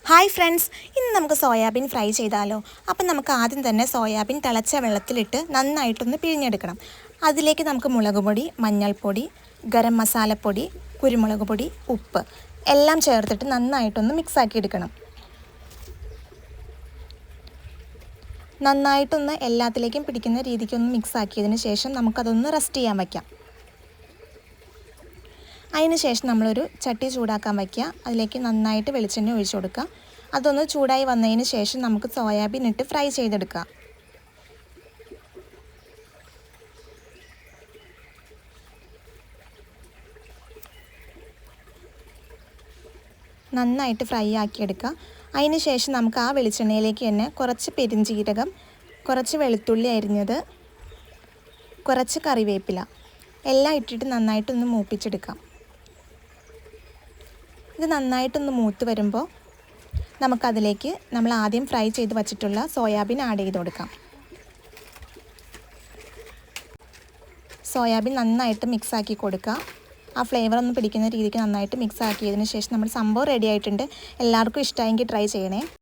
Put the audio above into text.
Hi friends, ഇന്ന് നമുക്ക് soybean fry ചെയ്താലോ. അപ്പം നമുക്ക് ആദ്യം തന്നെ സോയാബീൻ തിളച്ച വെള്ളത്തിലിട്ട് നന്നായിട്ടൊന്ന് പിഴിഞ്ഞെടുക്കണം. അതിലേക്ക് നമുക്ക് മുളക് പൊടി, മഞ്ഞൾപ്പൊടി, ഗരം മസാലപ്പൊടി, കുരുമുളക് പൊടി, ഉപ്പ് എല്ലാം ചേർത്തിട്ട് നന്നായിട്ടൊന്ന് മിക്സാക്കി എടുക്കണം. നന്നായിട്ടൊന്ന് എല്ലാത്തിലേക്കും പിടിക്കുന്ന രീതിക്കൊന്ന് മിക്സാക്കിയതിന് ശേഷം നമുക്കതൊന്ന് റെസ്റ്റ് ചെയ്യാൻ വയ്ക്കാം. അതിന് ശേഷം നമ്മളൊരു ചട്ടി ചൂടാക്കാൻ വയ്ക്കുക. അതിലേക്ക് നന്നായിട്ട് വെളിച്ചെണ്ണ ഒഴിച്ചു കൊടുക്കുക. അതൊന്ന് ചൂടായി വന്നതിന് ശേഷം നമുക്ക് സോയാബീൻ ഇട്ട് ഫ്രൈ ചെയ്തെടുക്കുക. നന്നായിട്ട് ഫ്രൈ ആക്കിയെടുക്കുക. അതിന് ശേഷം നമുക്ക് ആ വെളിച്ചെണ്ണയിലേക്ക് തന്നെ കുറച്ച് പെരിഞ്ജീരകം, കുറച്ച് വെളുത്തുള്ളി അരിഞ്ഞത്, കുറച്ച് കറിവേപ്പില എല്ലാം ഇട്ടിട്ട് നന്നായിട്ടൊന്ന് മൂപ്പിച്ചെടുക്കാം. ഇത് നന്നായിട്ടൊന്ന് മൂത്ത് വരുമ്പോൾ നമുക്കതിലേക്ക് നമ്മൾ ആദ്യം ഫ്രൈ ചെയ്ത് വച്ചിട്ടുള്ള സോയാബീൻ ആഡ് ചെയ്ത് കൊടുക്കാം. സോയാബീൻ നന്നായിട്ട് മിക്സാക്കി കൊടുക്കുക. ആ ഫ്ലേവർ ഒന്ന് പിടിക്കുന്ന രീതിക്ക് നന്നായിട്ട് മിക്സ് ആക്കിയതിന് ശേഷം നമ്മുടെ സംഭവം റെഡി ആയിട്ടുണ്ട്. എല്ലാവർക്കും ഇഷ്ടമായെങ്കിൽ ട്രൈ ചെയ്യണേ.